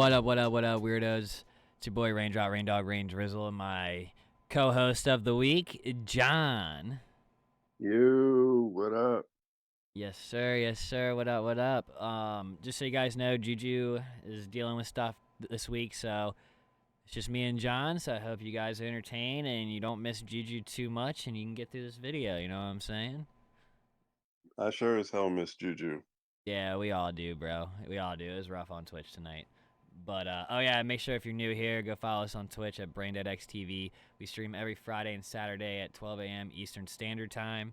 What up, weirdos? It's your boy Raindrop, Raindog, Rain Drizzle, and my co-host of the week, John. Yo, what up? Yes, sir. What up? Just so you guys know, Juju is dealing with stuff this week, so it's just me and John. So I hope you guys are entertained and you don't miss Juju too much, and you can get through this video. You know what I'm saying? I sure as hell miss Juju. Yeah, we all do, bro. We all do. It was rough on Twitch tonight. But, oh yeah, make sure if you're new here, go follow us on Twitch at BrainDeadXTV. We stream every Friday and Saturday at 12 a.m. Eastern Standard Time.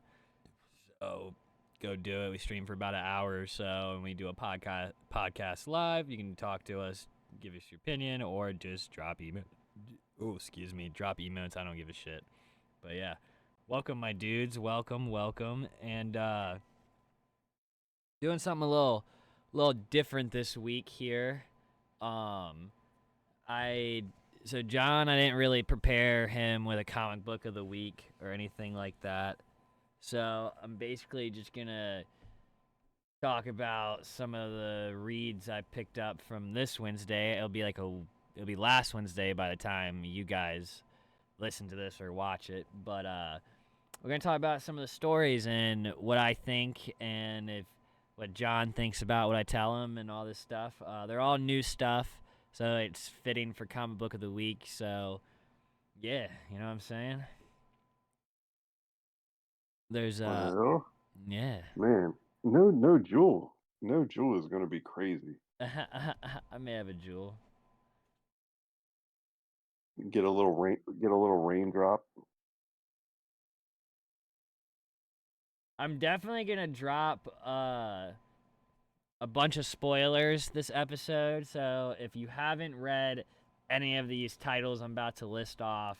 So go do it. We stream for about an hour or so, and we do a podcast live. You can talk to us, give us your opinion, or just drop email. Oh, excuse me. Drop emotes. I don't give a shit. But yeah, welcome, my dudes. Welcome. And, doing something a little different this week here. So John, I didn't really prepare him with a comic book of the week or anything like that. So I'm basically just gonna talk about some of the reads I picked up from this Wednesday. It'll be last Wednesday by the time you guys listen to this or watch it. But we're gonna talk about some of the stories and what I think and what John thinks about what I tell him and all this stuff. They're all new stuff, so it's fitting for comic book of the week. So, yeah, you know what I'm saying? There's Well, yeah. man, no Jewel. No Jewel is gonna be crazy. I may have a jewel. Get a little raindrop. I'm definitely gonna drop a bunch of spoilers this episode. So if you haven't read any of these titles I'm about to list off,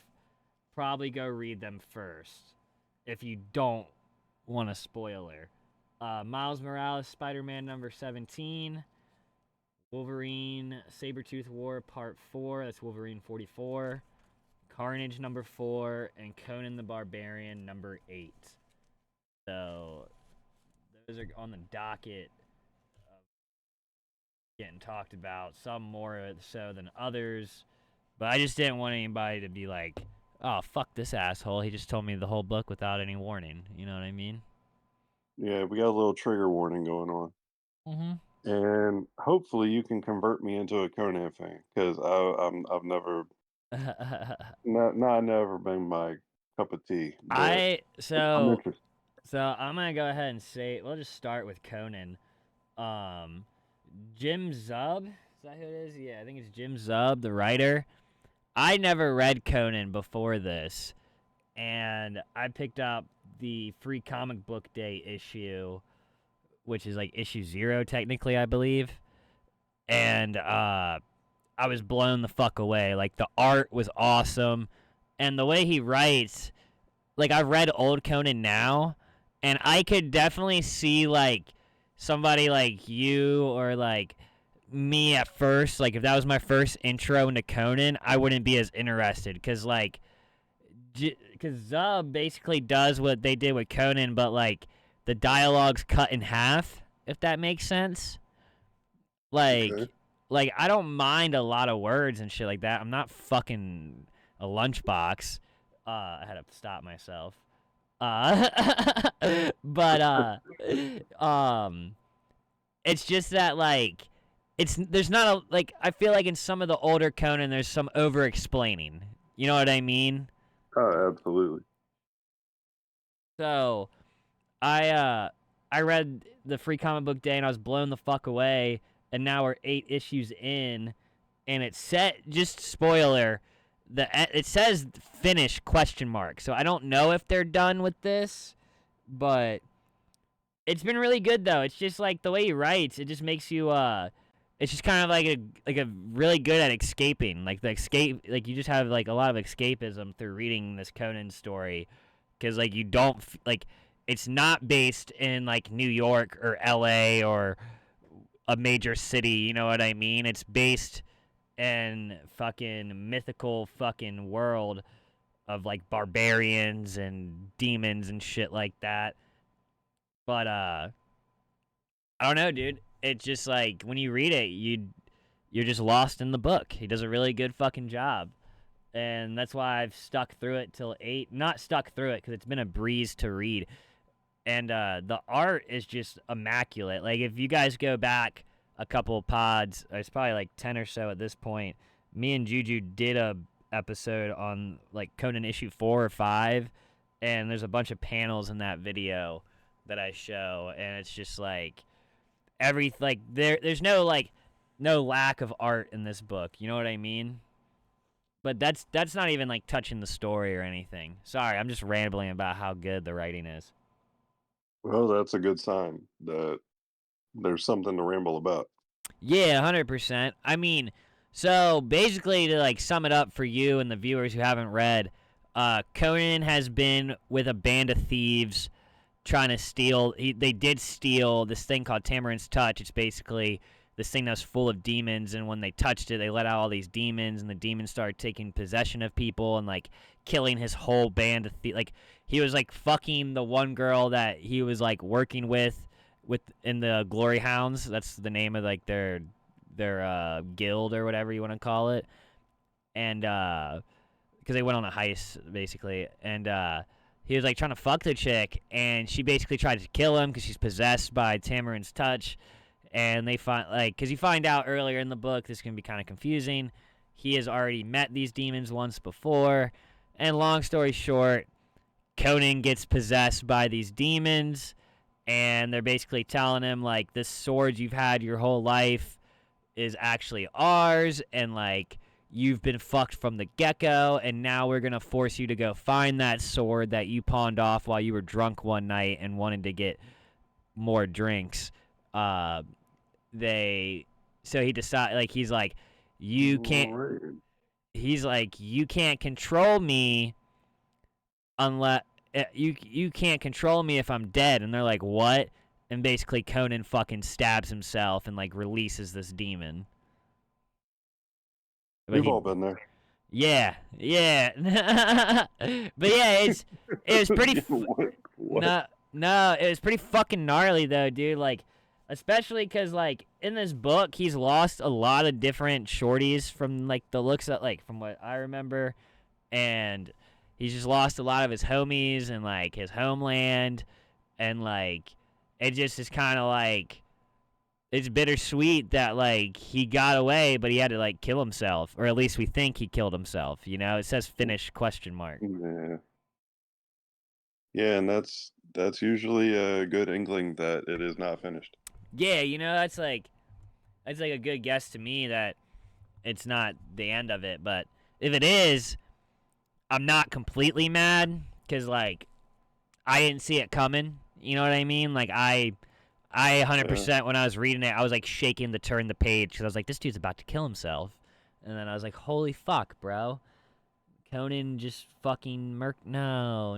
probably go read them first if you don't want a spoiler. Miles Morales, Spider-Man number 17, Wolverine, Sabretooth War Part 4, that's Wolverine 44, Carnage number 4, and Conan the Barbarian number 8. So those are on the docket getting talked about, some more so than others. But I just didn't want anybody to be like, oh, fuck this asshole. He just told me the whole book without any warning. You know what I mean? Yeah, we got a little trigger warning going on, Mm-hmm. and hopefully you can convert me into a Conan fan because I've never not never been my cup of tea, but I'm so interested. I'm gonna go ahead and say we'll just start with Conan. Um, Jim Zub, is that who it is? Yeah, I think it's Jim Zub, the writer. I never read Conan before this, and I picked up the free comic book day issue, which is like issue 0 technically, I believe. And I was blown the fuck away. Like the art was awesome, and the way he writes, like I've read old Conan now, and I could definitely see like somebody like you or like me at first, like if that was my first intro into Conan, I wouldn't be as interested because like because Zub basically does what they did with Conan, but like the dialogue's cut in half, if that makes sense. Okay. Like, like I don't mind a lot of words and shit like that. I'm not fucking a lunchbox. I had to stop myself. But it's just that like there's not a like I feel like in some of the older Conan there's some over explaining. You know what I mean? Oh, absolutely. So I read the free comic book day and I was blown the fuck away. And now we're 8 issues in, and it set just spoiler. It says finish question mark. So I don't know if they're done with this, but it's been really good though. It's just like the way he writes. It just makes you it's just kind of like a really good at escaping. Like the escape, like you just have like a lot of escapism through reading this Conan story, because like you don't like it's not based in like New York or L.A. or a major city. You know what I mean? It's based in fucking mythical fucking world of like barbarians and demons and shit like that. But I don't know, dude. It's just like when you read it, you're just lost in the book. He does a really good fucking job. And that's why I've stuck through it till 8. Not stuck through it because it's been a breeze to read. And the art is just immaculate. Like, if you guys go back a couple of pods, it's probably like 10 or so at this point, me and Juju did a episode on, like, Conan issue 4 or 5, and there's a bunch of panels in that video that I show, and it's just, like, there's no, like, no lack of art in this book. You know what I mean? But that's not even, like, touching the story or anything. Sorry, I'm just rambling about how good the writing is. Well, that's a good sign that there's something to ramble about. Yeah, 100%. I mean, so basically to, like, sum it up for you and the viewers who haven't read, Conan has been with a band of thieves trying to steal. They did steal this thing called Tamarin's Touch. It's basically this thing that's full of demons, and when they touched it, they let out all these demons, and the demons started taking possession of people and, like, killing his whole band of thieves. Like, he was, like, fucking the one girl that he was, like, working with in the Glory Hounds. That's the name of, like, their guild or whatever you want to call it. And because they went on a heist basically, and he was, like, trying to fuck the chick, and she basically tried to kill him because she's possessed by Tamarin's Touch. And they find, like, because you find out earlier in the book, this can be kind of confusing, he has already met these demons once before. And long story short, Conan gets possessed by these demons, and they're basically telling him, like, this sword you've had your whole life is actually ours, and, like, you've been fucked from the get-go, and now we're going to force you to go find that sword that you pawned off while you were drunk one night and wanted to get more drinks. So he decide, like, he's like, you can't, he's like, you can't control me unless, you can't control me if I'm dead. And they're like, what? And basically Conan fucking stabs himself and, like, releases this demon. We've all been there. Yeah. But yeah, it was pretty what? No, it was pretty fucking gnarly though, dude. Like, especially because, like, in this book, he's lost a lot of different shorties from, like, the looks of, like, from what I remember. And he's just lost a lot of his homies and, like, his homeland. And, like, it just is kind of, like, it's bittersweet that, like, he got away, but he had to, like, kill himself. Or at least we think he killed himself, you know? It says finish ? Yeah. Yeah, and that's usually a good inkling that it is not finished. Yeah, you know, that's like a good guess to me that it's not the end of it. But if it is, I'm not completely mad because, like, I didn't see it coming. You know what I mean? Like, I 100% when I was reading it, I was, like, shaking to turn the page because I was like, this dude's about to kill himself. And then I was like, holy fuck, bro. Conan just fucking No.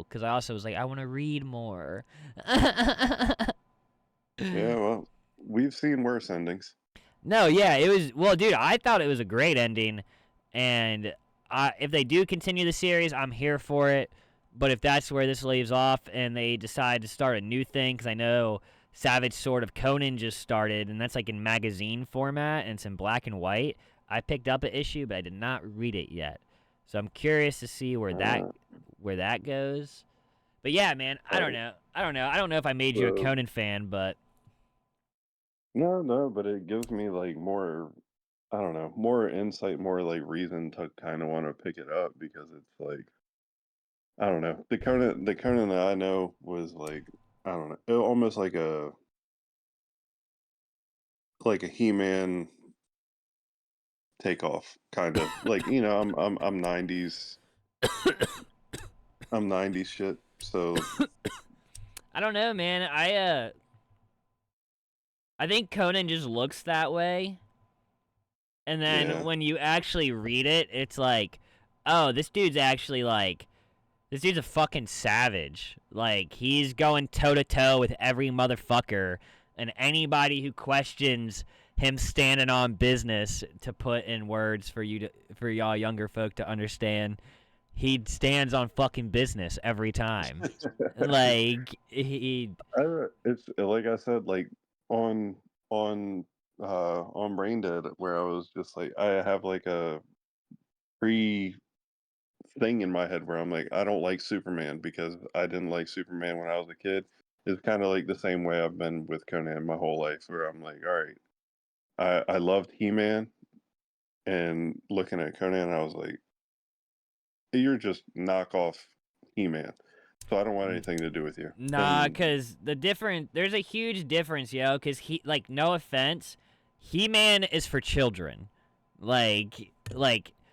Because I also was like, I want to read more. Yeah, well, we've seen worse endings. No, yeah, it was... Well, dude, I thought it was a great ending. And if they do continue the series, I'm here for it. But if that's where this leaves off and they decide to start a new thing, because I know Savage Sword of Conan just started, and that's, like, in magazine format, and it's in black and white. I picked up an issue, but I did not read it yet. So I'm curious to see where that goes. But yeah, man, I don't know. I don't know if I made you a Conan fan, but No, but it gives me, like, more, I don't know, more insight, more, like, reason to kind of want to pick it up, because it's like, I don't know, the Conan that I know was, like, I don't know, almost like a He-Man takeoff, kind of. Like, you know, I'm 90s. I'm 90s shit, so I don't know, man. I think Conan just looks that way. And then when you actually read it, it's like, oh, this dude's actually, like, this dude's a fucking savage. Like, he's going toe-to-toe with every motherfucker, and anybody who questions him standing on business, to put in words for y'all younger folk to understand, he stands on fucking business every time. Like, it's like I said, like, on on Brain Dead where I was just like, I have like a pre thing in my head where I'm like, I don't like Superman because I didn't like Superman when I was a kid. It's kind of like the same way I've been with Conan my whole life, where I'm like, all right, I loved He-Man, and looking at Conan, I was like, you're just knockoff He-Man, so I don't want anything to do with you. Nah, And cause there's a huge difference, yo. Cause like, no offense, He-Man is for children. Like,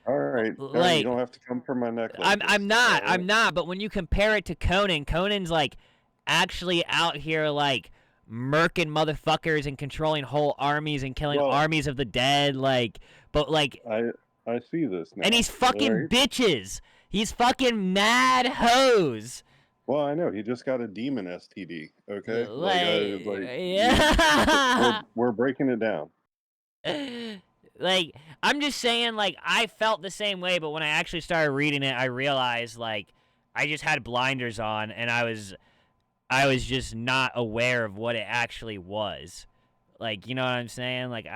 all right, you like, don't have to come for my neck like this. All I'm right. not. But when you compare it to Conan, Conan's like actually out here like murking motherfuckers and controlling whole armies and killing Well, armies of the dead. Like, but like, I see this and now. he's All fucking right. bitches. He's fucking mad hoes. Well, I know he just got a demon STD. Okay, like Yeah. we're breaking it down. Like, I'm just saying, like, I felt the same way, but when I actually started reading it, I realized, like, I just had blinders on, and I was just not aware of what it actually was. Like, you know what I'm saying? Like,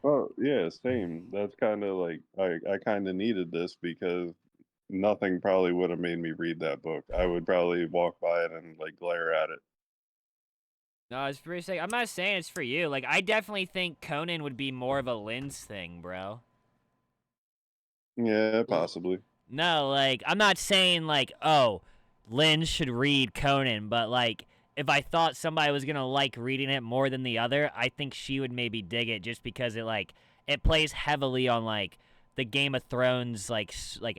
Well, yeah, same. That's kind of like I kind of needed this because nothing probably would have made me read that book. I would probably walk by it and like glare at it. no, it's pretty sick. I'm not saying it's for you. Like, I definitely think Conan would be more of a Lynn's thing, bro. Yeah, possibly. No, like, I'm not saying, like, oh, Lynn should read Conan, but, like, if I thought somebody was gonna like reading it more than the other, I think she would maybe dig it just because it plays heavily on, like, the Game of Thrones, like,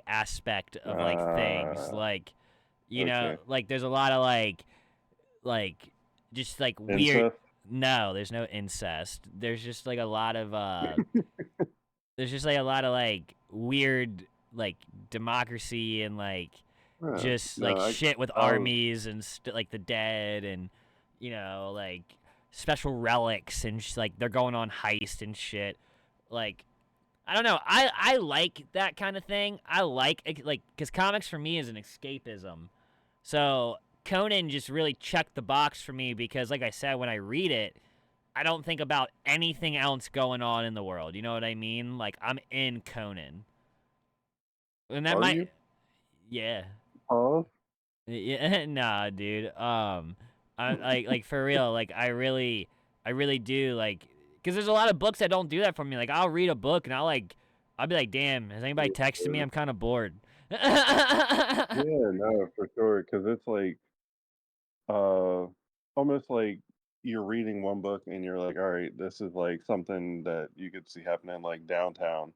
aspect of, like, things. Uh, Like, okay. like, there's a lot of, like, just, like, weird. Incest. No, there's no incest. There's just, like, a lot of, there's just like a lot of like weird like democracy and like just No, like shit with I was armies and like the dead and like special relics and like they're going on heist and shit. Like I don't know. I like that kind of thing. I like because comics for me is an escapism. So Conan just really checked the box for me because like I said when I read it I don't think about anything else going on in the world. You know what I mean? Like I'm in Conan, and that are might, you? yeah, Pause. yeah, nah, dude. I like for real. Like I really do like, cause there's a lot of books that don't do that for me. Like I'll read a book and I'll be like, damn, has anybody texted me? I'm kind of bored. Yeah, no, for sure. Because it's like uh almost like you're reading one book and you're like, all right, this is like something that you could see happening like downtown,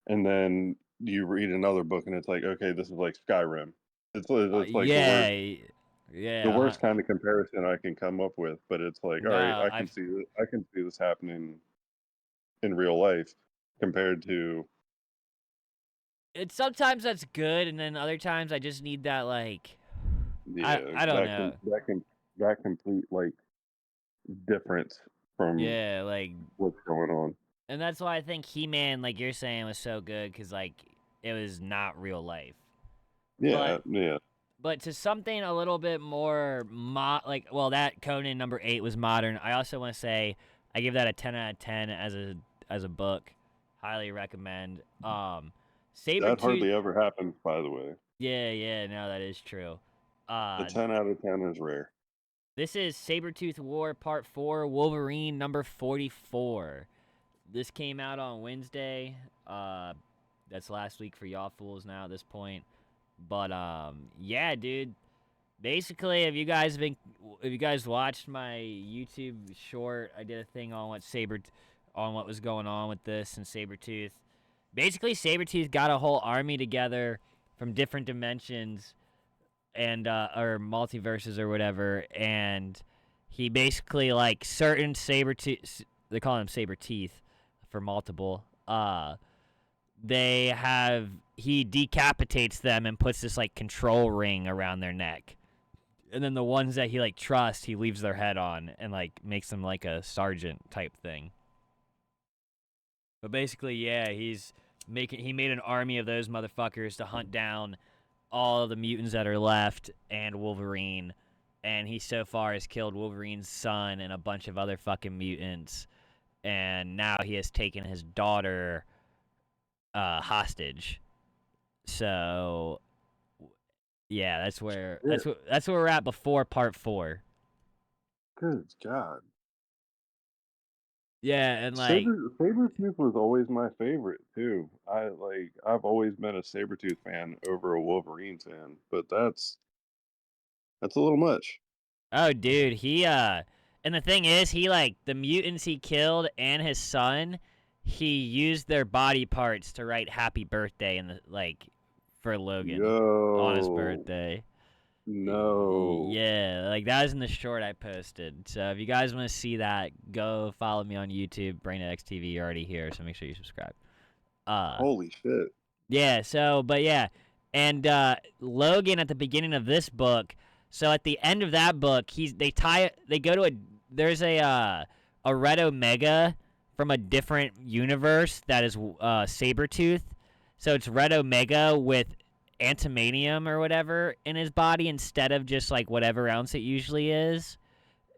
and then you read another book and it's like, okay, this is like Skyrim. It's like Yeah, the yeah. worst kind of comparison I can come up with, but it's like, all right, No, I can see this happening in real life compared to it's sometimes that's good, and then other times I just need that like yeah, I don't know. that complete like difference from Yeah, like, what's going on. and that's why I think He-Man, like you're saying, was so good because like it was not real life. But Yeah, yeah. to something a little bit more like well that Conan number 8 was modern. I also want to say I give that a 10 out of 10 as a book. Highly recommend. That Sabretooth. hardly ever happens, by the way. Yeah, no, that is true. A Uh, 10 out of 10 is rare. this is Sabretooth War Part 4, Wolverine number 44. This came out on Wednesday. That's last week for y'all fools now at this point. But yeah, dude. Basically, if you guys watched my YouTube short, I did a thing on what was going on with this and Sabretooth. Basically, Sabretooth got a whole army together from different dimensions and or multiverses or whatever, and he basically like certain Sabretooth, they call him Sabreteeth for multiple. He decapitates them and puts this like control ring around their neck. And then the ones that he like trusts, he leaves their head on and like makes them like a sergeant type thing. But basically, yeah, he made an army of those motherfuckers to hunt down all of the mutants that are left and Wolverine. And he so far has killed Wolverine's son and a bunch of other fucking mutants. and now he has taken his daughter hostage. So yeah, that's where we're at before part 4. Good God. Yeah, and like Sabretooth was always my favorite too. I've always been a Sabretooth fan over a Wolverine fan, but that's a little much. oh dude, he and the thing is he like the mutants he killed and his son, he used their body parts to write happy birthday in the like for Logan on his Yo, birthday. no. Yeah, like that was in the short I posted. So if you guys want to see that, go follow me on YouTube, BrainXTV. You're already here, so make sure you subscribe. Holy shit. Yeah. So, but yeah, and Logan at the beginning of this book. So at the end of that book, they go to there's a Red Omega from a different universe that is Sabretooth. So it's Red Omega with antimanium or whatever in his body instead of just like whatever else it usually is.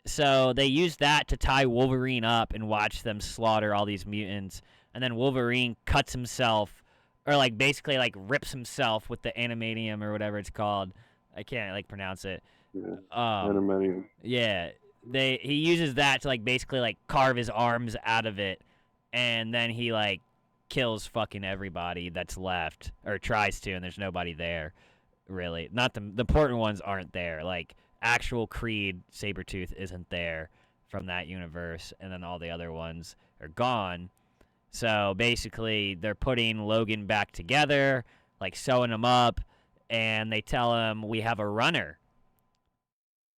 So they use that to tie Wolverine up and watch them slaughter all these mutants. And then Wolverine cuts himself, or like basically like rips himself with the animanium or whatever it's called. I can't like pronounce it. Yeah. Um, Animanium. yeah, he uses that to like basically like carve his arms out of it, and then he like kills fucking everybody that's left or tries to, and there's nobody there really. Not the important ones aren't there. Like actual Creed Sabretooth isn't there from that universe, and then all the other ones are gone. So basically, they're putting Logan back together, like sewing him up, and they tell him we have a runner.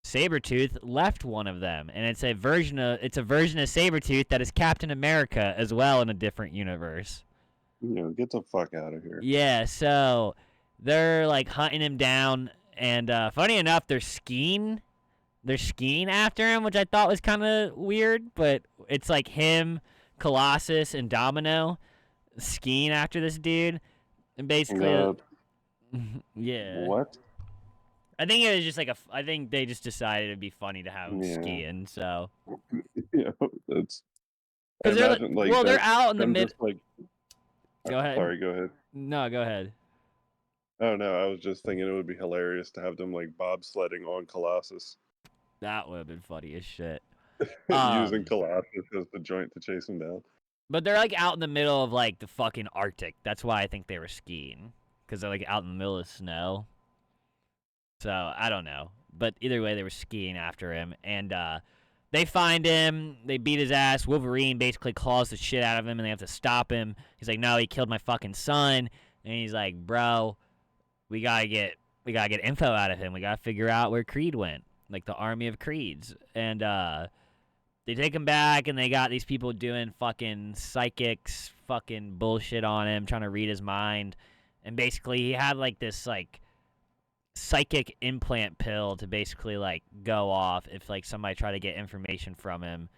Sabretooth left one of them, and it's a version of Sabretooth that is Captain America as well in a different universe. Get the fuck out of here. Yeah, so they're like hunting him down, and funny enough, they're skiing after him, which I thought was kind of weird, but it's like him, Colossus, and Domino skiing after this dude, and basically, yeah. What? I think it was just like I think they just decided it'd be funny to have him Yeah. skiing, so. Yeah, that's. Because they're out in the mid. Like, go ahead. Sorry, go ahead. No, go ahead. Oh no, I was just thinking it would be hilarious to have them like bobsledding on Colossus. That would have been funny as shit. Using Colossus as the joint to chase him down. But they're like out in the middle of like the fucking Arctic. That's why I think they were skiing. Because they're like out in the middle of snow. So I don't know. But either way, they were skiing after him. And they find him. They beat his ass. Wolverine basically claws the shit out of him and they have to stop him. He's like, no, he killed my fucking son. And he's like, bro, we gotta get info out of him. We gotta figure out where Creed went. Like the army of Creeds. And they take him back, and they got these people doing fucking psychics, fucking bullshit on him, trying to read his mind. And basically, he had like this like psychic implant pill to basically like go off if like somebody tried to get information from him,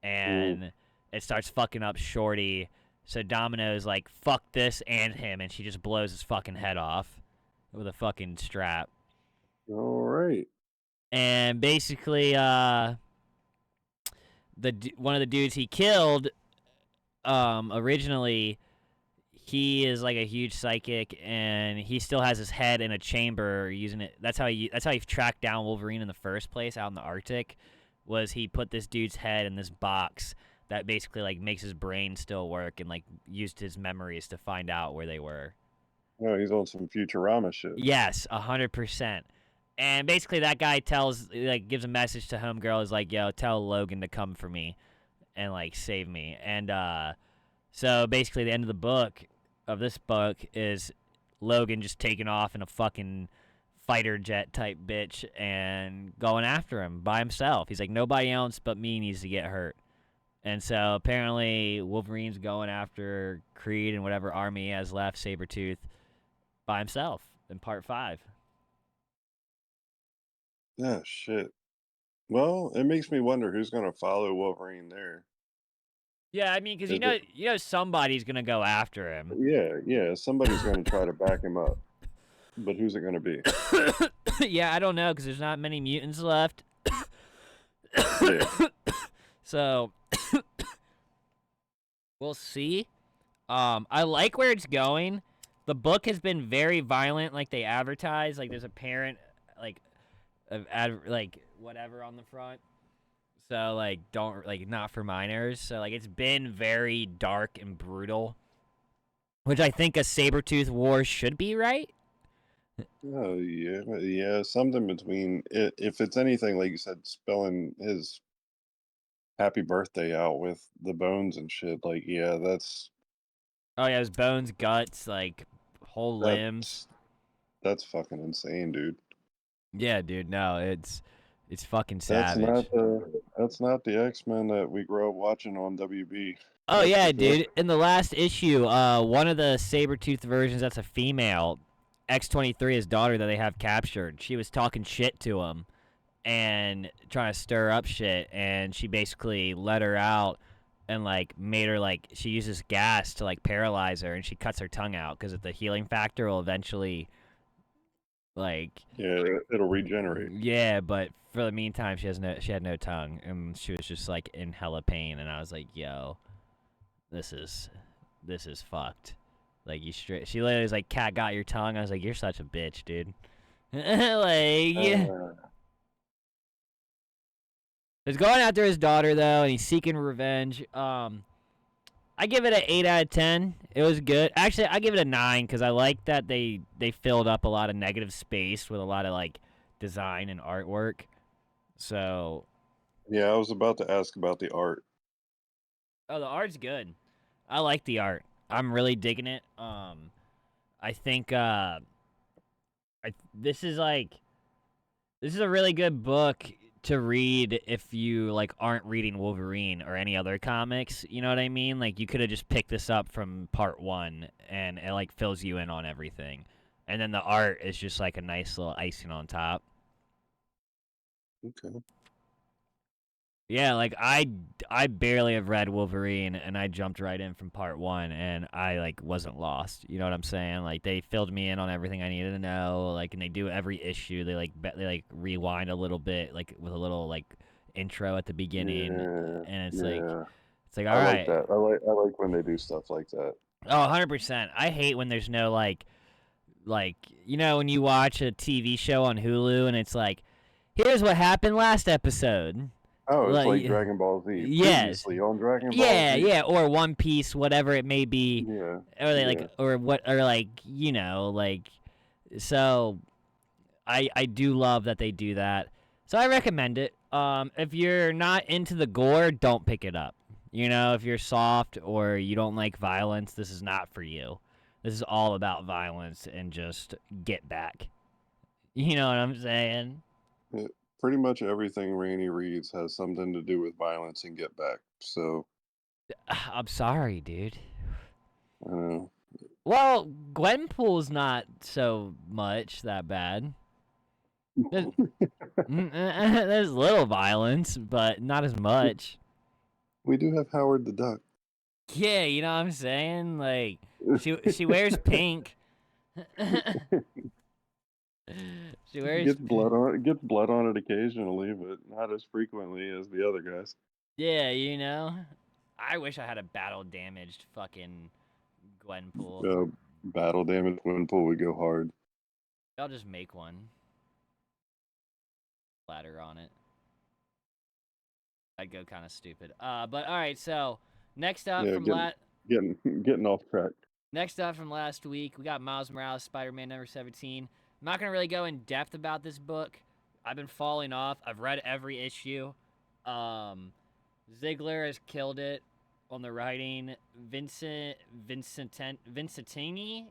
and it starts fucking up Shorty. So Domino's like, fuck this and him, and she just blows his fucking head off with a fucking strap. All right. And basically, one of the dudes he killed, originally, he is like a huge psychic, and he still has his head in a chamber using it. That's how he tracked down Wolverine in the first place out in the Arctic. Was he put this dude's head in this box that basically like makes his brain still work, and like used his memories to find out where they were. Oh, he's on some Futurama shit. Yes, 100%. And basically that guy gives a message to Homegirl, is like, yo, tell Logan to come for me and like save me. And so basically the end of this book is Logan just taking off in a fucking fighter jet type bitch and going after him by himself. He's like, nobody else but me needs to get hurt. And so apparently Wolverine's going after Creed and whatever army he has left, Sabretooth, by himself in part 5. Yeah, shit. Well, it makes me wonder who's going to follow Wolverine there. Yeah, I mean, because you know somebody's gonna go after him. Yeah, somebody's going to try to back him up. But who's it going to be? Yeah, I don't know, because there's not many mutants left. Yeah. So, We'll see. I like where it's going. The book has been very violent, like they advertise. Like there's a parent, like, like whatever on the front. So like, don't like not for minors. So like, it's been very dark and brutal, which I think a Sabretooth war should be, right? Oh yeah, yeah, something between it. If it's anything like you said, spelling his happy birthday out with the bones and shit. Like, yeah, Oh yeah, his bones, guts, like whole limbs. that's that's fucking insane, dude. Yeah, dude. No, it's fucking That's savage. not the X-Men that we grew up watching on WB. Oh That's for yeah, sure. dude. In the last issue, one of the Sabretooth versions that's a female, X-23, his daughter that they have captured, she was talking shit to him and trying to stir up shit, and she basically let her out and like made her like she uses gas to like paralyze her, and she cuts her tongue out because the healing factor will eventually like Yeah, it'll regenerate. yeah, but for the meantime she had no tongue, and she was just like in hella pain, and I was like, yo, this is fucked. Like you straight. She literally was like, "Cat got your tongue." I was like, "You're such a bitch, dude." Like, yeah. Uh, He's going after his daughter though, and he's seeking revenge. I give it an 8 out of 10. It was good. Actually, I give it a 9 because I like that they filled up a lot of negative space with a lot of like design and artwork. So, yeah, I was about to ask about the art. oh, the art's good. I like the art. I'm really digging it. I think this is like this is a really good book to read if you like aren't reading Wolverine or any other comics. You know what I mean? Like you could have just picked this up from part 1 and it like fills you in on everything. And then the art is just like a nice little icing on top. Okay. Yeah, like I barely have read Wolverine, and I jumped right in from part 1, and I like wasn't lost. You know what I'm saying? Like they filled me in on everything I needed to know. Like, and they do every issue. They like rewind a little bit, like with a little like intro at the beginning, Yeah, and yeah. it's like I all like right. that. I like when they do stuff like that. Oh, 100%. I hate when there's no like you know when you watch a TV show on Hulu and it's like, here's what happened last episode. Oh, it's like Like, Dragon Ball Z. yes. Previously on Dragon Ball Yeah, Z. yeah, or One Piece, whatever it may be, Yeah, or they yeah. like, or what, or like, like, so I do love that they do that. So I recommend it. If you're not into the gore, don't pick it up. You know, if you're soft or you don't like violence, this is not for you. This is all about violence and just get back. You know what I'm saying? Pretty much everything Rainey reads has something to do with violence and get back. So, I'm sorry, dude. I don't know. Well, Gwenpool's not so much that bad. There's, there's little violence, but not as much. We do have Howard the Duck. Yeah, you know what I'm saying? Like she wears pink. She wears Gets blood on it occasionally, but not as frequently as the other guys. yeah, you know. I wish I had a battle damaged fucking Gwenpool. Uh, Battle damage Winpool would go hard. I'll just make one. Ladder on it. I'd go kind of stupid. But all right. So next up Yeah, from getting off track. next up from last week, we got Miles Morales, Spider-Man number 17. I'm not gonna really go in depth about this book. I've been falling off. I've read every issue. Ziegler has killed it on the writing. Vincentini, Vicentini.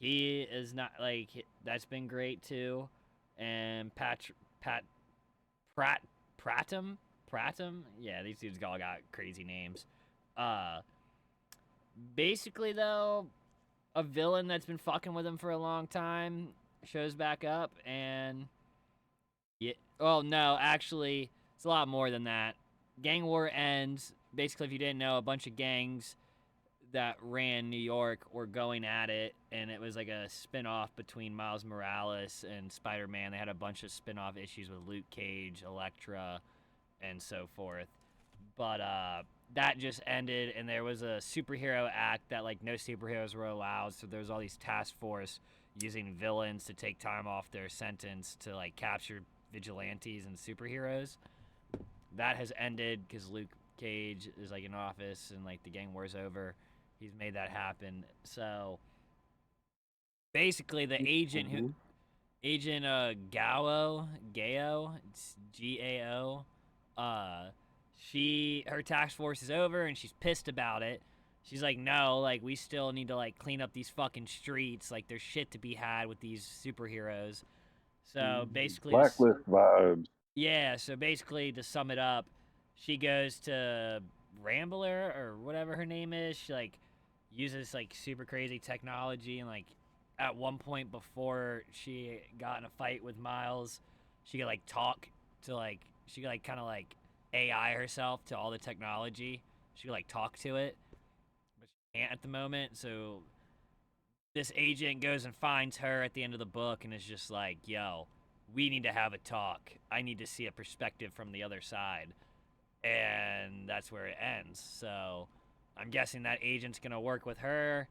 He is not like that's been great too, and Pat Pratt Prattum. Yeah, these dudes all got crazy names. Uh, basically though, a villain that's been fucking with him for a long time shows back up, and yeah. Well, no, actually, it's a lot more than that. Gang war ends. Basically, if you didn't know, a bunch of gangs that ran New York were going at it, and it was like a spin-off between Miles Morales and Spider-Man. They had a bunch of spin-off issues with Luke Cage, Elektra, and so forth. But that just ended, and there was a superhero act that like no superheroes were allowed. So there was all these task force using villains to take time off their sentence to like capture vigilantes and superheroes. That has ended because Luke Cage is like in office and like the gang war's over. He's made that happen. So basically, the agent who Hmm. Agent Gao, it's Gao, uh, her task force is over and she's pissed about it. She's like, no, like we still need to like clean up these fucking streets. Like there's shit to be had with these superheroes. So basically, Blacklist vibes. yeah. So basically, to sum it up, she goes to Rambler or whatever her name is. She like uses like super crazy technology and like at one point before she got in a fight with Miles, she could like talk to like she could like kind of like AI herself to all the technology. She could like talk to it, but she can't at the moment. So this agent goes and finds her at the end of the book and is just like, yo, we need to have a talk. I need to see a perspective from the other side. And that's where it ends. So I'm guessing that agent's going to work with her,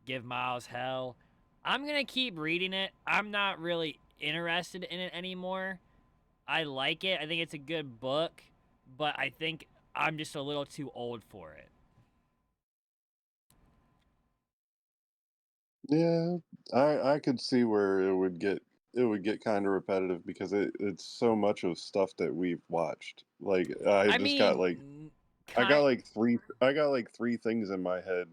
give Miles hell. I'm going to keep reading it. I'm not really interested in it anymore. I like it. I think it's a good book, but I think I'm just a little too old for it. Yeah, I could see where it would get kind of repetitive because it's so much of stuff that we've watched. Like I mean, kind I got like three things in my head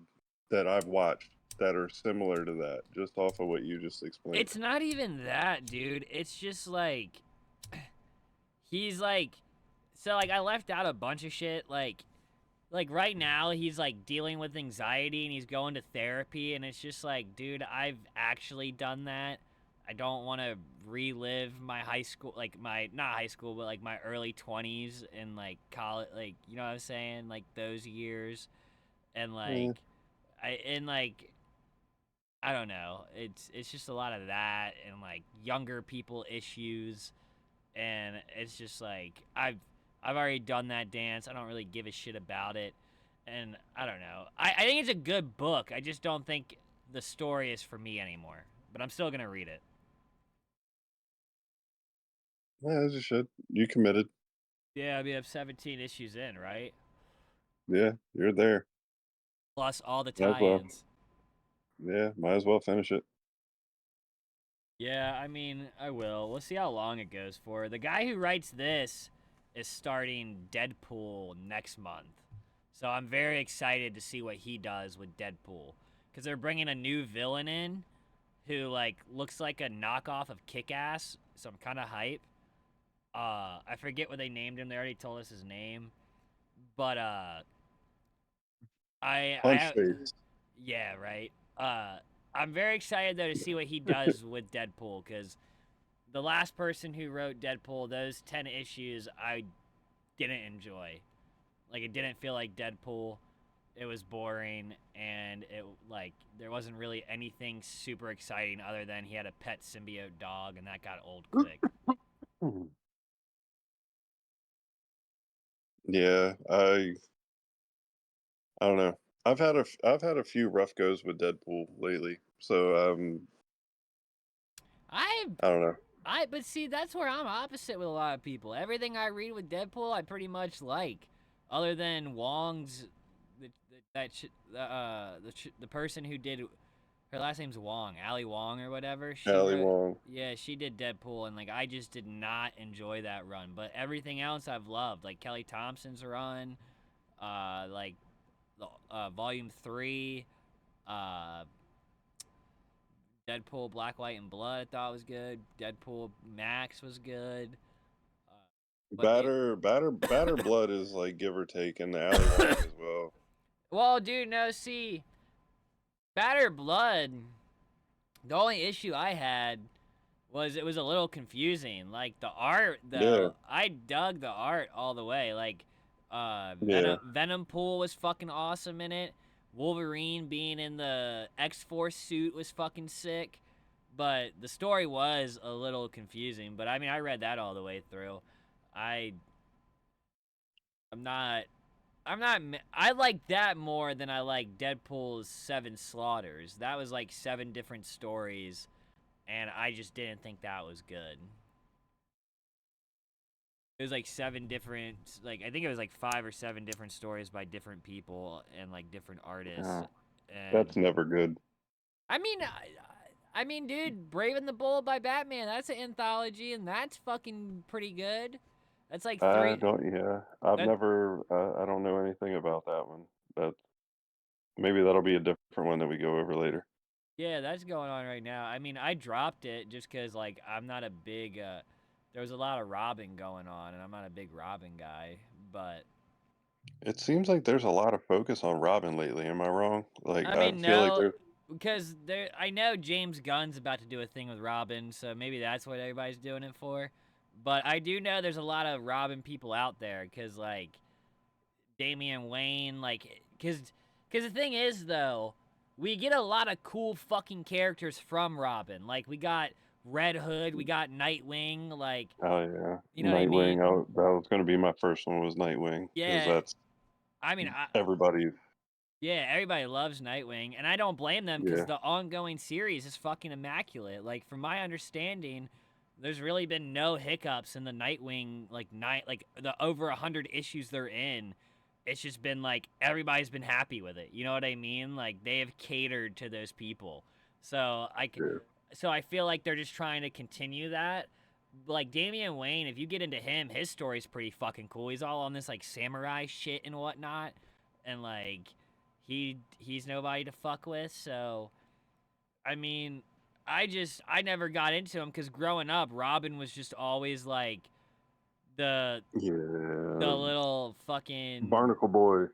that I've watched that are similar to that, just off of what you just explained. it's not even that, dude. It's just like he's like so like I left out a bunch of shit like right now he's like dealing with anxiety and he's going to therapy and it's just like dude, I've actually done that. I don't want to relive my high school, like my not high school but like my early 20s and like college, like you know what I'm saying, like those years. And like Yeah. I don't know, it's just a lot of that and like younger people issues. And it's just like I've already done that dance. I don't really give a shit about it. And I don't know. I think it's a good book. I just don't think the story is for me anymore. But I'm still gonna read it. Yeah, as you should. You committed. Yeah, I mean, I'm 17 issues in, right? Yeah, you're there. Plus all the Might as well. tie-ins. Yeah, might as well finish it. Yeah, I mean, I will. We'll see how long it goes for. The guy who writes this is starting Deadpool next month. So I'm very excited to see what he does with Deadpool. Because they're bringing a new villain in who, like, looks like a knockoff of Kick Ass. So I'm kind of hype. I forget what they named him. They already told us his name. But, Punch face. yeah, right. I'm very excited, though, to see what he does with Deadpool. Because the last person who wrote Deadpool, those 10 issues, I didn't enjoy. Like, it didn't feel like Deadpool. It was boring, and it like there wasn't really anything super exciting other than he had a pet symbiote dog, and that got old quick. Mhm. Yeah, I don't know. I've had a few rough goes with Deadpool lately, so I I don't know. but see, that's where I'm opposite with a lot of people. Everything I read with Deadpool, I pretty much like, other than Wong's the person who did her last name's Wong, Ali Wong or whatever. She Ali wrote, Wong. yeah, she did Deadpool, and like I just did not enjoy that run. But everything else I've loved, like Kelly Thompson's run, like the Volume 3, uh, Deadpool Black, White, and Blood. I thought was good. Deadpool Max was good. Uh, but the Batter Blood is like give or take, and the Ali Wong as well. well, dude, no, see, Batter Blood. The only issue I had was it was a little confusing. Like the art Yeah, though, I dug the art all the way. Like yeah. Venom Pool was fucking awesome in it. Wolverine being in the X-Force suit was fucking sick. But the story was a little confusing. But I mean, I read that all the way through. I I'm not. I like that more than I like Deadpool's Seven Slaughters. That was like 7 different stories, and I just didn't think that was good. It was like 7 different, like I think it was like 5 or 7 different stories by different people and like different artists. Yeah, And that's never good. I mean, I mean, dude, Brave and the Bold by Batman. That's an anthology, and that's fucking pretty good. That's like I 3. don't. Yeah, I've That never. I don't know anything about that one. That maybe that'll be a different one that we go over later. Yeah, that's going on right now. I mean, I dropped it just because, like, I'm not a big, there was a lot of Robin going on, and I'm not a big Robin guy. But, It seems like there's a lot of focus on Robin lately. Am I wrong? Like I I mean, feel like no, there's. because I know James Gunn's about to do a thing with Robin, so maybe that's what everybody's doing it for. But I do know there's a lot of Robin people out there, because, like, Damian Wayne, like, because the thing is, though, we get a lot of cool fucking characters from Robin. Like, we got Red Hood, we got Nightwing, like, Oh yeah, you know what I Nightwing. mean? That was going to be my first one was Nightwing because Yeah, that's I mean, everybody's. yeah, everybody loves Nightwing, and I don't blame them because Yeah, the ongoing series is fucking immaculate. Like, from my understanding, there's really been no hiccups in the Nightwing, like the over 100 issues they're in. It's just been like everybody's been happy with it. You know what I mean? Like they have catered to those people. So yeah, so I feel like they're just trying to continue that. Like Damian Wayne, if you get into him, his story's pretty fucking cool. He's all on this like samurai shit and whatnot, and like he's nobody to fuck with. So I mean, I never got into him because growing up, Robin was just always like the yeah. the little fucking, Barnacle Boy.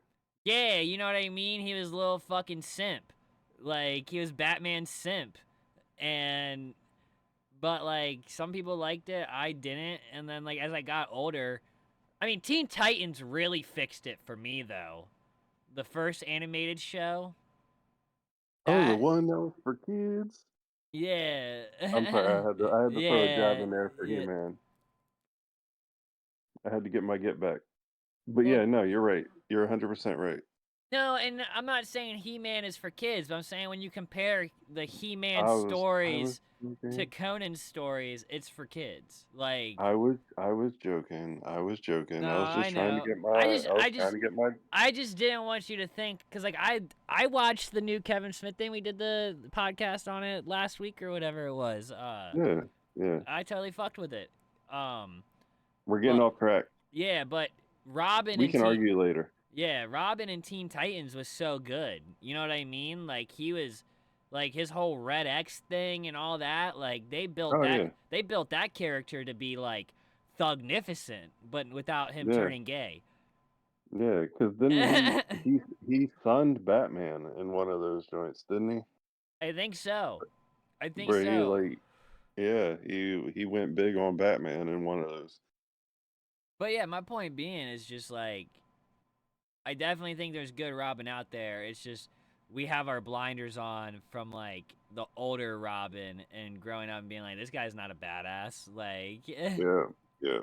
yeah, you know what I mean? He was a little fucking simp. Like he was Batman's simp. And but like some people liked it, I didn't. And then like as I got older, I mean Teen Titans really fixed it for me though. The first animated show. Oh, the That one that was for kids. yeah. I'm sorry, I had to throw a jab Yeah, in there for yeah. He-Man. I had to get my get back. But Well, yeah, no, you're right. You're 100% right. no, and I'm not saying He-Man is for kids, but I'm saying when you compare the He-Man I was stories to joking. Conan's stories, it's for kids. Like, I was joking. I was joking. no, I was I just trying to know. get my I just, I was I trying just, to get my I just didn't want you to think, cause like I watched the new Kevin Smith thing. We did the podcast on it last week or whatever it was. yeah, yeah. I totally fucked with it. Um, We're getting but off track. yeah, but Robin We and can Teen, argue later. yeah, Robin and Teen Titans was so good. You know what I mean? Like he was, like his whole Red X thing and all that. Like Oh yeah. they built that character to be like thugnificent, but without him Yeah. turning gay. Yeah, because then he sunned Batman in one of those joints, didn't he? I think so. I think Where he so. like yeah, he went big on Batman in one of those. But yeah, my point being is just like I definitely think there's good Robin out there. It's just we have our blinders on from like the older Robin and growing up and being like, this guy's not a badass. Like, Yeah, yeah.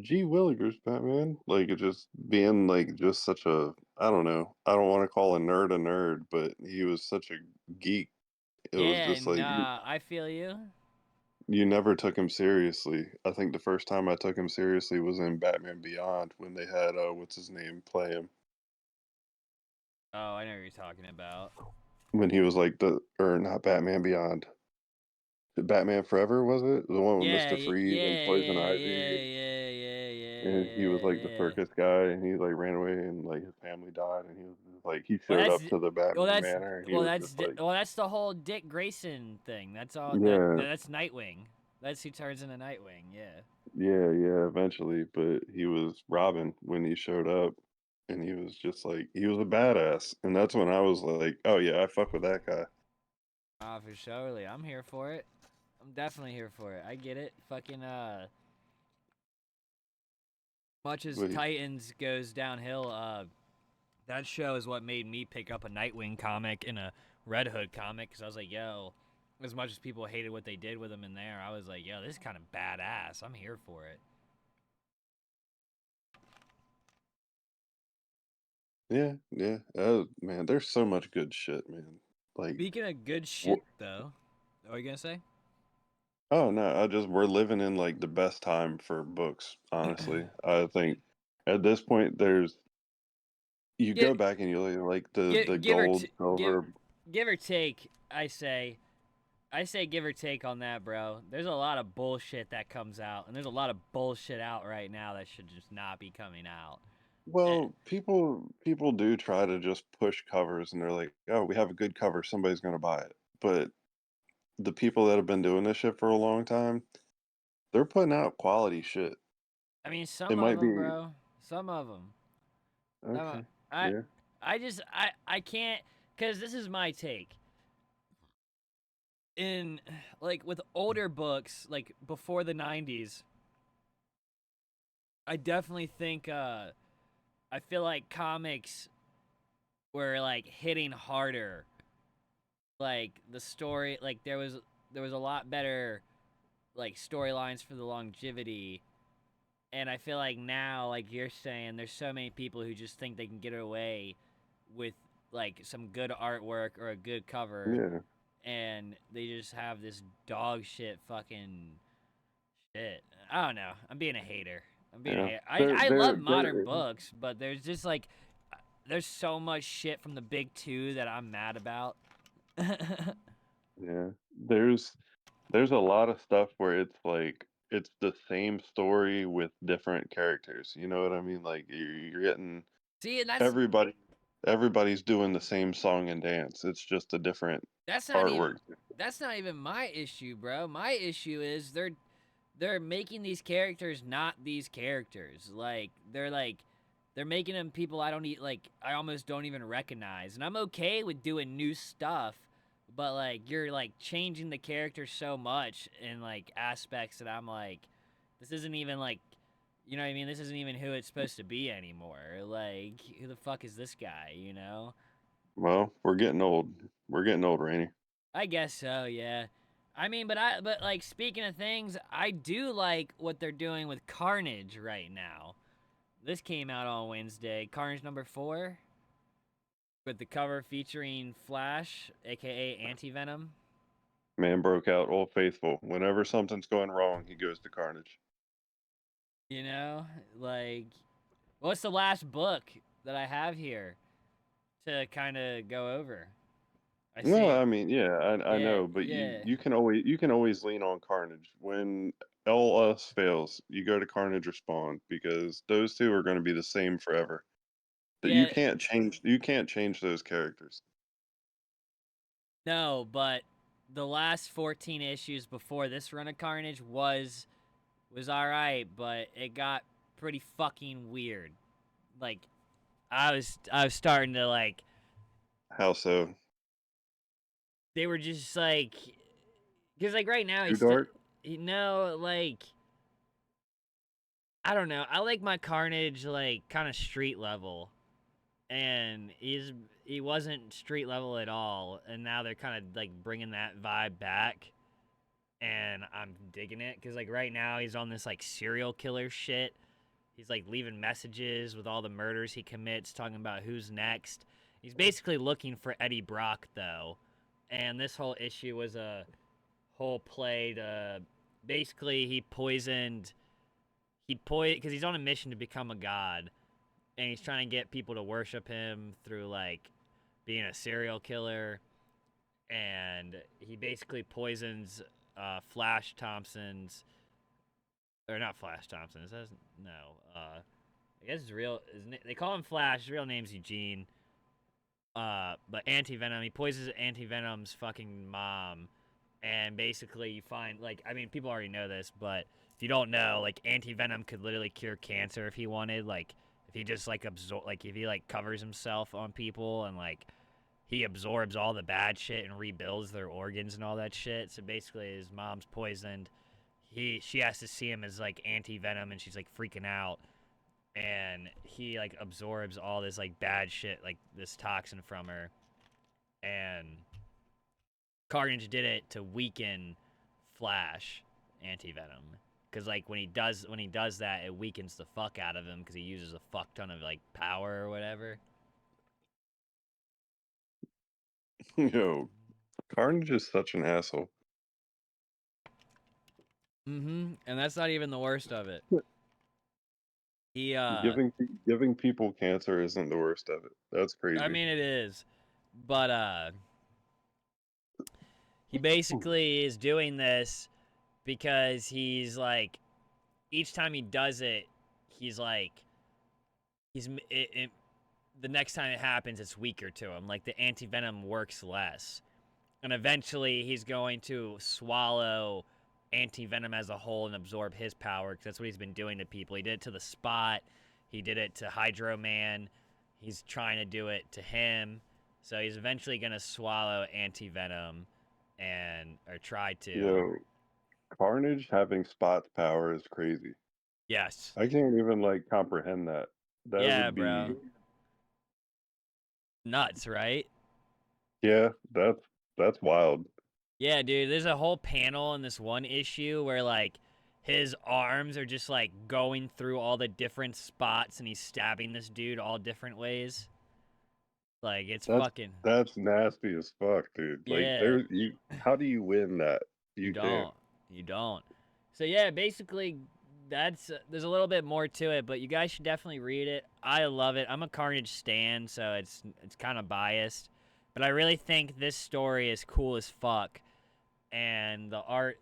G. Willikers, Batman. Like it just being like just such a I don't know. I don't want to call a nerd, but he was such a geek. It was yeah, just like nah, I feel you. you never took him seriously. I think the first time I took him seriously was in Batman Beyond when they had what's his name play him Oh, I know what you're talking about. when he was like the or not Batman Beyond. Batman Forever was it? The one with Yeah, Mr. Freeze and yeah, Poison yeah, Ivy yeah, yeah, yeah, and he was yeah, like the yeah. circus guy and he like ran away and like his family died and he was just, like he Well, showed up to the Batman Manor and he was just like well, that's the whole Dick Grayson thing. That's all yeah, that's Nightwing. That's who turns into Nightwing. Yeah. yeah, eventually, but he was Robin when he showed up and he was just like he was a badass and that's when I was like, "Oh yeah, I fuck with that guy." For surely, I'm here for it. I'm definitely here for it. I get it. Fucking much as But he, Titans goes downhill, that show is what made me pick up a Nightwing comic and a Red Hood comic because I was like, yo, as much as people hated what they did with him in there, I was like, yo, this is kind of badass. I'm here for it. Yeah, yeah. Man, there's so much good shit, man. Like, Speaking of good wh- shit, though, what are you gonna say? oh no, we're living in like the best time for books. Honestly, I think at this point, you Give, go back and you look at like the give or gold, give silver. give or take. I say give or take on that, bro. There's a lot of bullshit that comes out, and there's a lot of bullshit out right now that should just not be coming out. Eh, Well, people do try to just push covers, and they're like, "Oh, we have a good cover, somebody's gonna buy it." But the people that have been doing this shit for a long time, they're putting out quality shit. I mean, It some of might them, be bro. Some of them. okay. I, Yeah. I can't, cause this is my take. In like with older books, like before the '90s, I definitely think I feel like comics were like hitting harder. Like the story, like there was a lot better like storylines for the longevity. And I feel like now, like you're saying, there's so many people who just think they can get away with like some good artwork or a good cover, Yeah. and they just have this dog shit fucking shit. I don't know. I'm being a hater. I'm being a Yeah. hater. I There I there love modern there books, but there's just like there's so much shit from the big two that I'm mad about. yeah. There's a lot of stuff where it's like it's the same story with different characters. You know what I mean? Like you're getting See, and that's everybody everybody's doing the same song and dance. It's just a different that's not even artwork. that's not even my issue, bro. My issue is they're making these characters not these characters. They're making them people I don't like I almost don't even recognize. And I'm okay with doing new stuff, but like you're like changing the character so much in like aspects that I'm like this isn't even like you know what I mean? This isn't even who it's supposed to be anymore. Like who the fuck is this guy, you know? Well, we're getting old. We're getting old, Rainy. I guess so, yeah. I mean, but like speaking of things, I do like what they're doing with Carnage right now. This came out on Wednesday. Carnage number 4 with the cover featuring Flash, aka Anti-Venom. Man broke out, Old Faithful. Whenever something's going wrong, he goes to Carnage. You know, like what's the last book that I have here to kind of go over? I No, see. I mean, yeah, I Yeah, know, but yeah. you can always lean on Carnage. When all else fails, you go to Carnage or Spawn because those two are going to be the same forever. That Yeah, you can't change those characters. no, but the last 14 issues before this run of Carnage was all right, but it got pretty fucking weird. Like I was starting to like How so? they were just like because like right now Too he's still dark? like I don't know. I like my Carnage like kind of street level, and he wasn't street level at all, and now they're kind of like bringing that vibe back, and I'm digging it because like right now he's on this like serial killer shit. He's like leaving messages with all the murders he commits, talking about who's next. He's basically looking for Eddie Brock though, and this whole issue was a whole play to basically because he's on a mission to become a god, and he's trying to get people to worship him through like being a serial killer, and he basically poisons Flash Thompson's or not Flash Thompson. It says no. I guess his real they call him Flash. His real name's Eugene. But Anti Venom, he poisons Anti Venom's fucking mom, and basically you find like I mean people already know this, but if you don't know, like Anti Venom could literally cure cancer if he wanted. Like if he just like absorb, like if he like covers himself on people and like he absorbs all the bad shit and rebuilds their organs and all that shit. So basically, his mom's poisoned. She has to see him as like Anti Venom, and she's like freaking out, and he like absorbs all this like bad shit, like this toxin from her, and Carnage did it to weaken Flash Anti Venom. Cause like when he does that, it weakens the fuck out of him because he uses a fuck ton of like power or whatever. Yo, Carnage is such an asshole. And that's not even the worst of it. He Giving people cancer isn't the worst of it. That's I crazy. mean it is. But he basically is doing this because he's like each time he does it, he's like the next time it happens it's weaker to him. Like the anti-venom works less. And eventually he's going to swallow anti-venom as a whole and absorb his power because that's what he's been doing to people. He did it to the Spot. He did it to Hydro Man. He's trying to do it to him. So he's eventually going to swallow anti-venom or try to. Yo, Carnage having Spot's power is crazy. Yes. I can't even like comprehend that. That Yeah, would be, bro. Nuts, right? yeah, that's wild. Yeah, dude, there's a whole panel in this one issue where like his arms are just like going through all the different spots and he's stabbing this dude all different ways. Like it's That's fucking that's nasty as fuck, dude. Like yeah. there you how do you win that? You You can't. don't. You don't. So yeah, basically that's there's a little bit more to it, but you guys should definitely read it. I love it. I'm a Carnage stan, so it's kind of biased, but I really think this story is cool as fuck and the art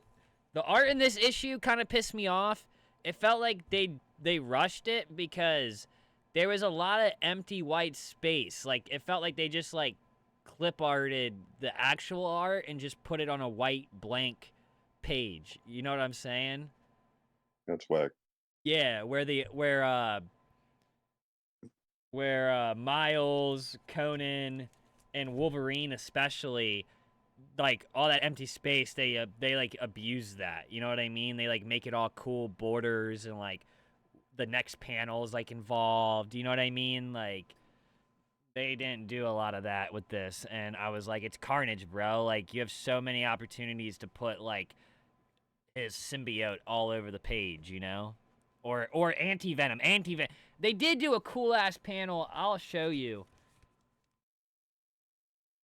in this issue kind of pissed me off. It felt like they rushed it because there was a lot of empty white space. Like it felt like they just like clip arted the actual art and just put it on a white blank page. You know what I'm saying? That's whack. Yeah, where Miles, Conan, and Wolverine especially like all that empty space they like abuse that, you know what I mean? They like make it all cool borders and like the next panel is like involved, you know what I mean? Like they didn't do a lot of that with this and I was like it's Carnage, bro. Like you have so many opportunities to put like his symbiote all over the page, you know? Or anti-venom. They did do a cool ass panel. I'll show you.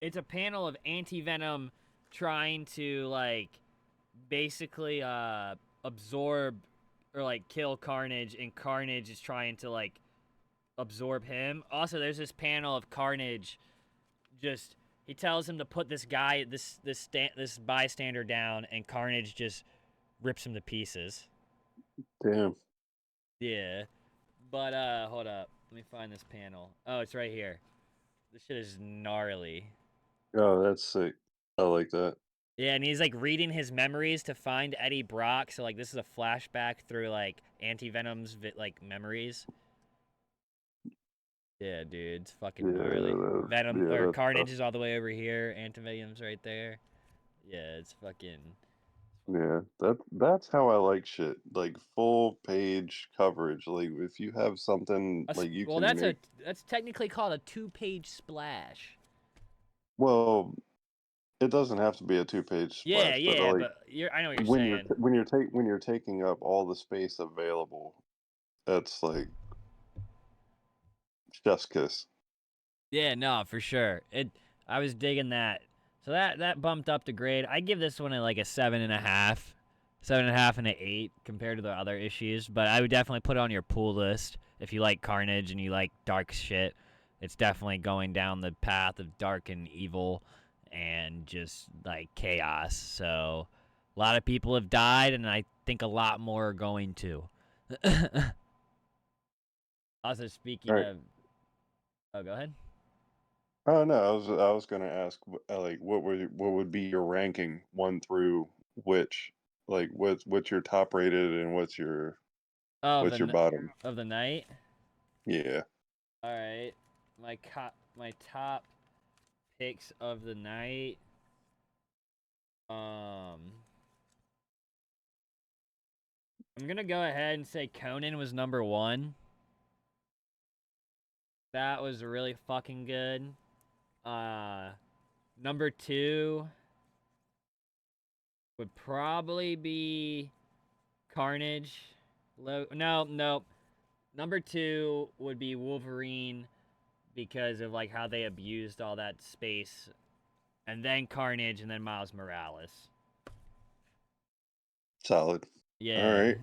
It's a panel of anti-venom trying to like basically absorb or like kill Carnage and Carnage is trying to like absorb him. Also there's this panel of Carnage just he tells him to put this guy this bystander down and Carnage just rips him to pieces. Damn. Yeah. But hold up. Let me find this panel. Oh, it's right here. This shit is gnarly. Oh, that's sick. I like that. Yeah, and he's like reading his memories to find Eddie Brock. So like this is a flashback through like Anti-Venom's like memories. Yeah, dude, it's fucking gnarly. Venom or That's tough. Carnage is all the way over here. Anti-Venom's right there. Yeah, it's fucking. Yeah, that's how I like shit. Like full page coverage. Like if you have something like you Well, can make that's technically called a two-page splash. well, it doesn't have to be a two-page Yeah, splash, but yeah, like but I know what you're saying. when you're taking up all the space available, that's like chef's kiss. Yeah, no, for sure. I was digging that. So that bumped up the grade. I give this one like a 7.5, 7.5 and an 8 compared to the other issues. But I would definitely put it on your pool list if you like Carnage and you like dark shit. It's definitely going down the path of dark and evil and just like chaos. So a lot of people have died, and I think a lot more are going to. Also, All speaking right. of, oh, go ahead. Oh no, I was gonna ask like what would be your ranking one through which? Like what's your top rated and Oh, what's your bottom? of the night. Yeah. All right, my top picks of the night. Um, I'm gonna go ahead and say Conan was number one. That was really fucking good. Uh, Number two would probably be Carnage. No. Number two would be Wolverine because of like how they abused all that space and then Carnage, and then Miles Morales. Solid. Yeah, All right.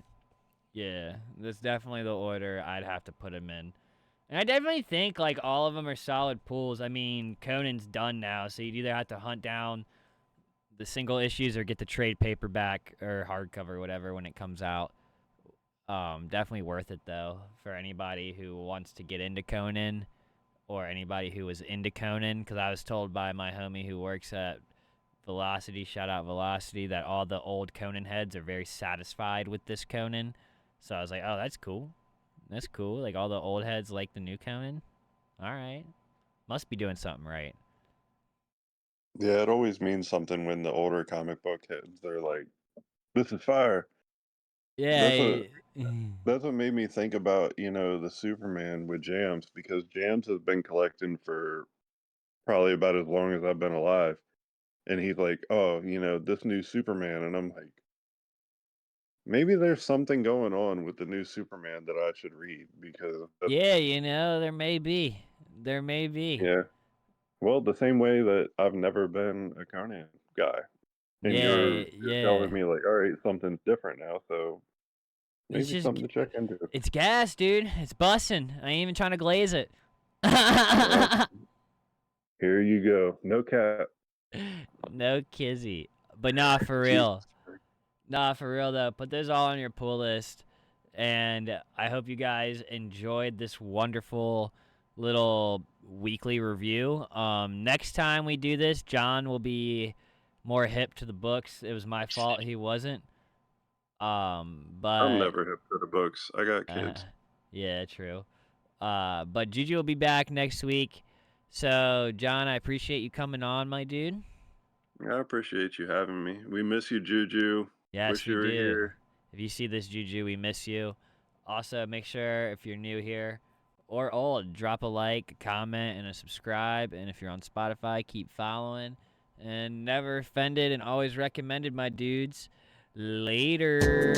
yeah, that's definitely the order I'd have to put him in. And I definitely think like all of them are solid pulls. I mean, Conan's done now, so you'd either have to hunt down the single issues or get the trade paperback or hardcover, whatever, when it comes out. Definitely worth it though for anybody who wants to get into Conan or anybody who was into Conan. Because I was told by my homie who works at Velocity, shout out Velocity, that all the old Conan heads are very satisfied with this Conan. So I was like, oh, that's cool. That's cool. Like all the old heads like the new Conan. All right, must be doing something right. Yeah, it always means something when the older comic book heads they're like, "This is fire." That's what Yeah. that's what made me think about, the Superman with Jams because Jams has been collecting for probably about as long as I've been alive. And he's like, "Oh, this new Superman." And I'm like, maybe there's something going on with the new Superman that I should read because that's, Yeah, there may be. There may be. yeah. Well, the same way that I've never been a Conan guy. And Yeah, you're yeah. telling me like, all right, something's different now, so It's maybe just, something to check into. it's gas, dude. It's bussin'. I ain't even trying to glaze it. Well, here you go. No cap. No kizzy. But nah, for real. Jesus. Nah, for real though. Put those all on your pull list. And I hope you guys enjoyed this wonderful little weekly review. Next time we do this, John will be more hip to the books. It was my fault he wasn't. I'm But never hip to the books. I got uh, kids. yeah, true. But Juju will be back next week. So, John, I appreciate you coming on, my dude. I appreciate you having me. We miss you, Juju. Yes, Wish we you were do. here. If you see this, Juju, we miss you. Also, make sure if you're new here or old, drop a like, a comment, and a subscribe. And if you're on Spotify, keep following. And never offended and always recommended, my dudes. Later.